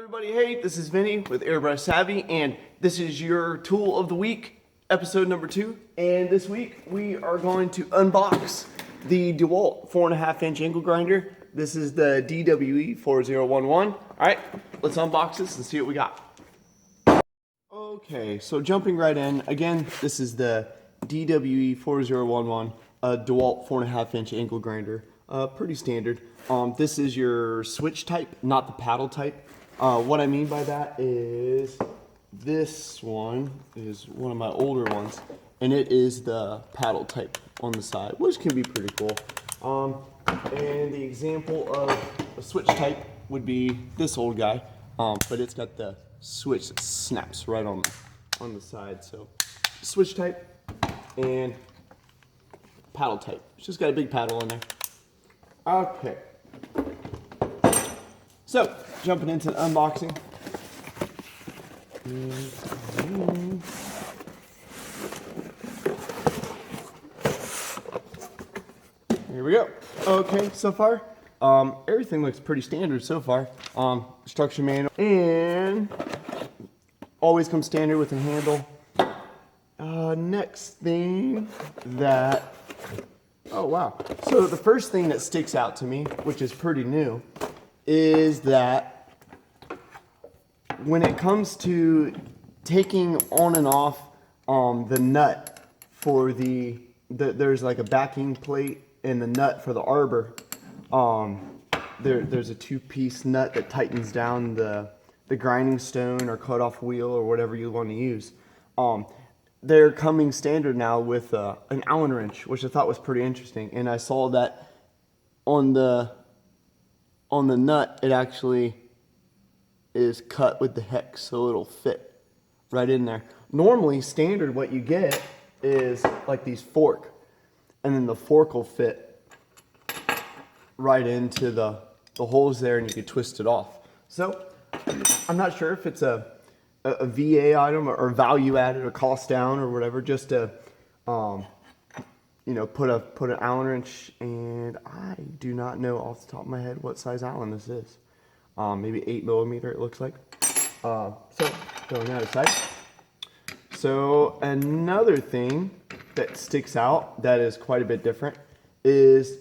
Everybody, hey, this is Vinny with Airbrush Savvy, and this is your tool of the week, episode number 2. And this week we are going to unbox the Dewalt 4.5-inch angle grinder. This is the DWE 4011. All right, let's unbox this and see what we got. Okay, so jumping right in, again, this is the DWE 4011 Dewalt 4.5-inch angle grinder. Pretty standard. This is your switch type, not the paddle type. What I mean by that is this one is one of my older ones, and it is the paddle type on the side, which can be pretty cool. And the example of a switch type would be this old guy, but it's got the switch that snaps right on the side. So switch type and paddle type. It's just got a big paddle in there. Okay. So, jumping into the unboxing. Here we go. Okay, so far, everything looks pretty standard so far. Instruction manual, and always comes standard with a handle. Next thing that, oh wow. So the first thing that sticks out to me, which is pretty new, is that when it comes to taking on and off the nut for there's like a backing plate and the nut for the arbor, there's a 2-piece nut that tightens down the grinding stone or cut-off wheel or whatever you want to use. They're coming standard now with an Allen wrench, which I thought was pretty interesting, and I saw that on the nut, it actually is cut with the hex, so it'll fit right in there. Normally, standard, what you get is like these fork, and then the fork will fit right into the holes there, and you can twist it off. So, I'm not sure if it's a VA item or value added or cost down or whatever, just to you know, put an Allen wrench, and I do not know off the top of my head what size Allen this is. Maybe 8mm it looks like. So throwing that aside. So another thing that sticks out that is quite a bit different is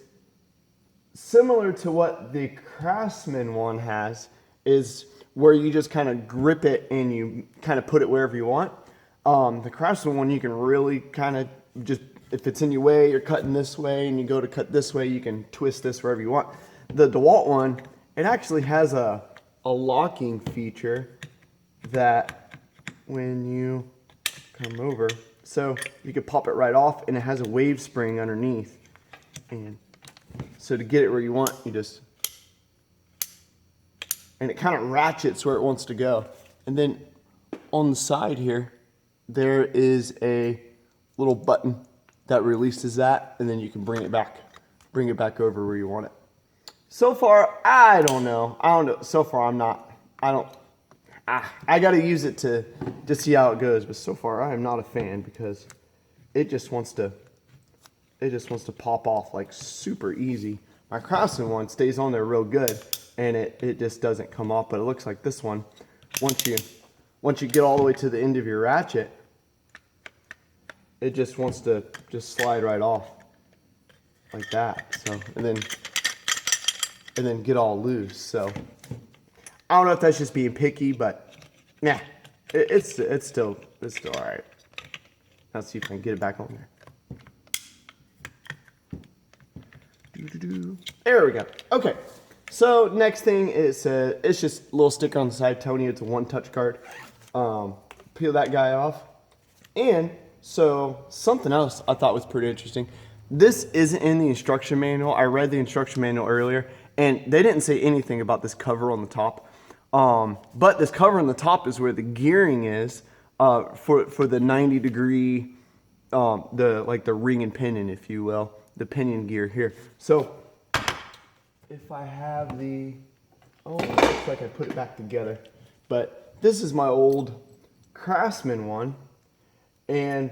similar to what the Craftsman one has, is where you just kind of grip it and you kind of put it wherever you want. The Craftsman one, you can really kind of just, if it's in your way, you're cutting this way and you go to cut this way, you can twist this wherever you want. The Dewalt one, it actually has a locking feature that when you come over, so you can pop it right off, and it has a wave spring underneath. And so to get it where you want, you just, and it kind of ratchets where it wants to go. And then on the side here, there is a little button that releases that, and then you can bring it back over where you want it. So far, I don't know. So far, I got to use it to see how it goes. But so far, I am not a fan because it just wants to pop off like super easy. My Craftsman one stays on there real good, and it just doesn't come off. But it looks like this one, once you get all the way to the end of your ratchet, it just wants to just slide right off like that. So, and then get all loose. So I don't know if that's just being picky, but yeah, it's still all right. Let's see if I can get it back on there. There we go. Okay. So next thing is it's just a little sticker on the side telling you it's a one-touch card. Peel that guy off, and so something else I thought was pretty interesting. This isn't in the instruction manual. I read the instruction manual earlier, and they didn't say anything about this cover on the top. But this cover on the top is where the gearing is for the 90-degree, the ring and pinion, if you will, the pinion gear here. So if I have it looks like I put it back together. But this is my old Craftsman one. And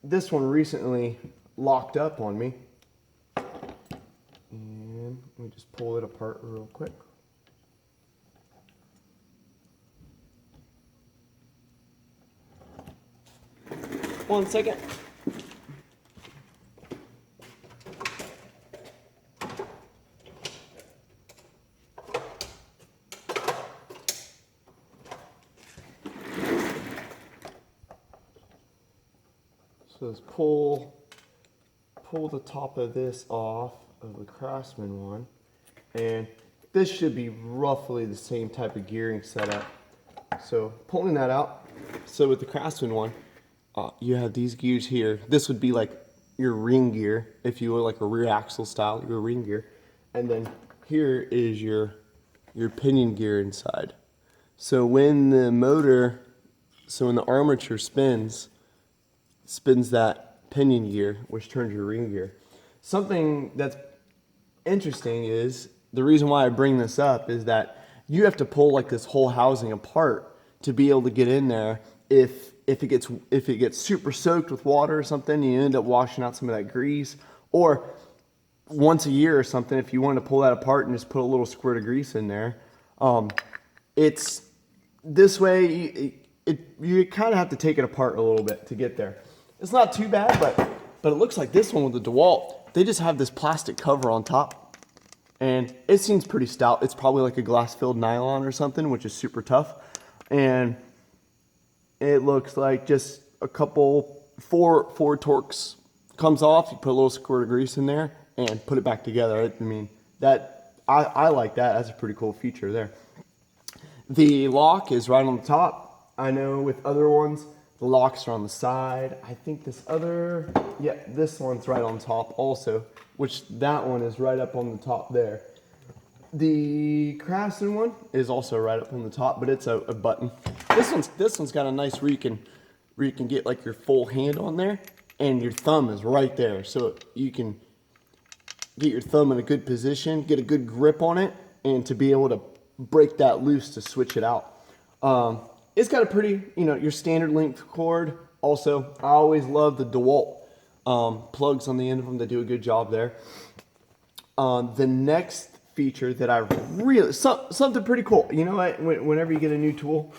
this one recently locked up on me. And let me just pull it apart real quick. 1 second. So let's pull the top of this off of the Craftsman one, and this should be roughly the same type of gearing setup. So pulling that out, so with the Craftsman one, you have these gears here. This would be like your ring gear, if you will, like a rear axle style, your ring gear. And then here is your pinion gear inside. So when the armature spins that pinion gear, which turns your ring gear. Something that's interesting is, the reason why I bring this up is that you have to pull like this whole housing apart to be able to get in there. If it gets super soaked with water or something, you end up washing out some of that grease. Or once a year or something, if you want to pull that apart and just put a little squirt of grease in there, it's this way. You kind of have to take it apart a little bit to get there. It's not too bad, but it looks like this one with the Dewalt, they just have this plastic cover on top, and it seems pretty stout. It's probably like a glass-filled nylon or something, which is super tough. And it looks like just a couple, four torques comes off. You put a little squirt of grease in there and put it back together. I mean, I like that. That's a pretty cool feature there. The lock is right on the top. I know with other ones, the locks are on the side. I think this one's right on top also, which that one is right up on the top there. The Craftsman one is also right up on the top, but it's a button. This one's got a nice where you can get like your full hand on there, and your thumb is right there, so you can get your thumb in a good position, get a good grip on it, and to be able to break that loose to switch it out. It's got a pretty, your standard length cord. Also, I always love the Dewalt plugs on the end of them. They do a good job there. The next feature that I really, something pretty cool. You know what? Whenever you get a new tool,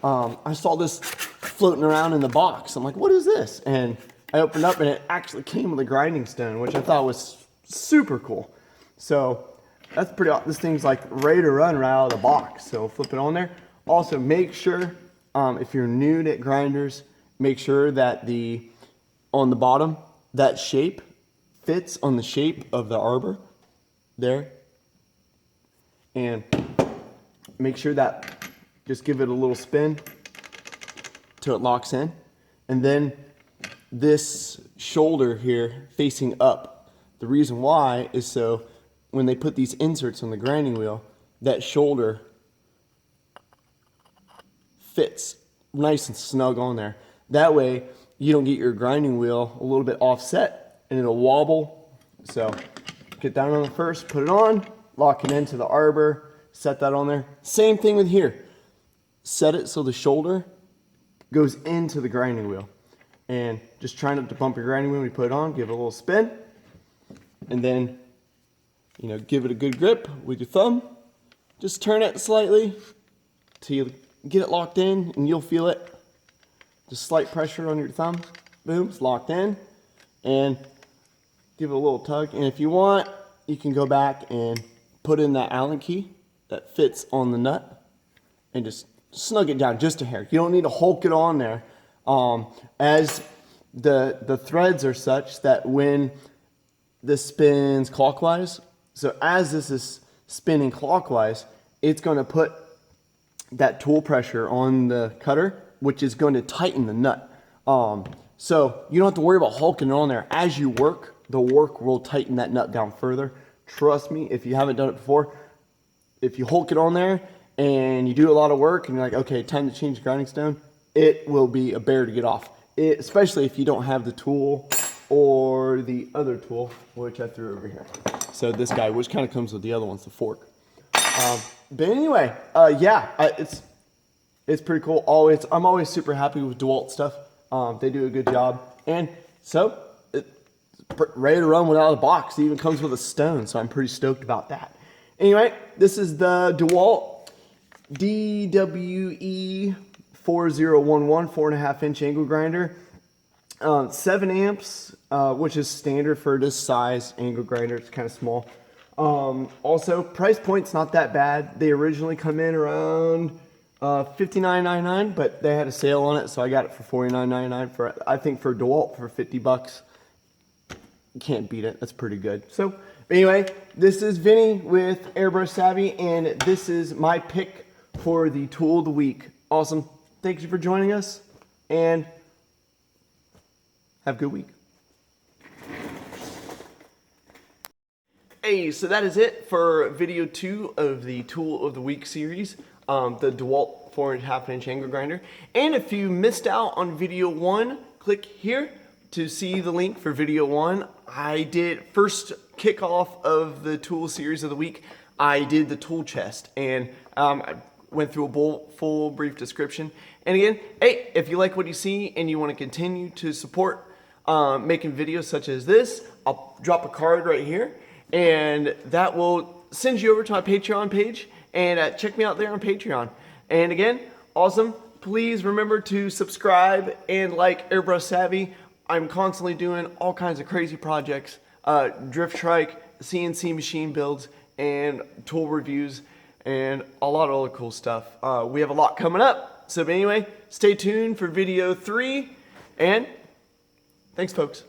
I saw this floating around in the box. I'm like, what is this? And I opened up and it actually came with a grinding stone, which I thought was super cool. So that's pretty awesome. This thing's like ready to run right out of the box. So flip it on there. Also, make sure, if you're new to grinders, make sure that on the bottom, that shape fits on the shape of the arbor there. And make sure that, just give it a little spin till it locks in. And then this shoulder here facing up. The reason why is so when they put these inserts on the grinding wheel, that shoulder fits nice and snug on there. That way you don't get your grinding wheel a little bit offset and it'll wobble. So get down on the first, put it on, lock it into the arbor, set that on there. Same thing with here. Set it so the shoulder goes into the grinding wheel. And just try not to bump your grinding wheel when you put it on, give it a little spin. And then, give it a good grip with your thumb. Just turn it slightly till you get it locked in, and you'll feel it. Just slight pressure on your thumb. Boom, it's locked in. And give it a little tug. And if you want, you can go back and put in that Allen key that fits on the nut and just snug it down just a hair. You don't need to hulk it on there. As the threads are such that when this spins clockwise, so as this is spinning clockwise, it's going to put that tool pressure on the cutter, which is going to tighten the nut. So you don't have to worry about hulking it on there. As you work, the work will tighten that nut down further. Trust me, if you haven't done it before, if you hulk it on there and you do a lot of work and you're like, okay, time to change the grinding stone, it will be a bear to get off. Especially if you don't have the tool or the other tool, which I threw over here. So this guy, which kind of comes with the other ones, the fork. But anyway, it's pretty cool. I'm always super happy with Dewalt stuff. They do a good job. And so it's ready to run without a box. It even comes with a stone, so I'm pretty stoked about that. Anyway, this is the Dewalt DWE 4011 4.5 inch angle grinder. 7 amps, which is standard for this size angle grinder. It's kind of small. Also, price point's not that bad. They originally come in around $59.99, but they had a sale on it, so I got it for $49.99. For I think for Dewalt for $50, you can't beat it. That's pretty good. So anyway, this is Vinny with Airbrush Savvy, and this is my pick for the tool of the week. Awesome. Thank you for joining us, and have a good week. Hey, so that is it for video 2 of the Tool of the Week series, the Dewalt 4.5 inch angle grinder. And if you missed out on video 1, click here to see the link for video 1. I did first kickoff of the tool series of the week. I did the tool chest, and I went through a full brief description. And again, hey, if you like what you see and you want to continue to support making videos such as this, I'll drop a card right here, and that will send you over to my Patreon page, and check me out there on Patreon. And again, awesome. Please remember to subscribe and like Airbrush Savvy. I'm constantly doing all kinds of crazy projects, drift trike, CNC machine builds, and tool reviews, and a lot of other cool stuff. We have a lot coming up. So anyway, stay tuned for video 3, and thanks, folks.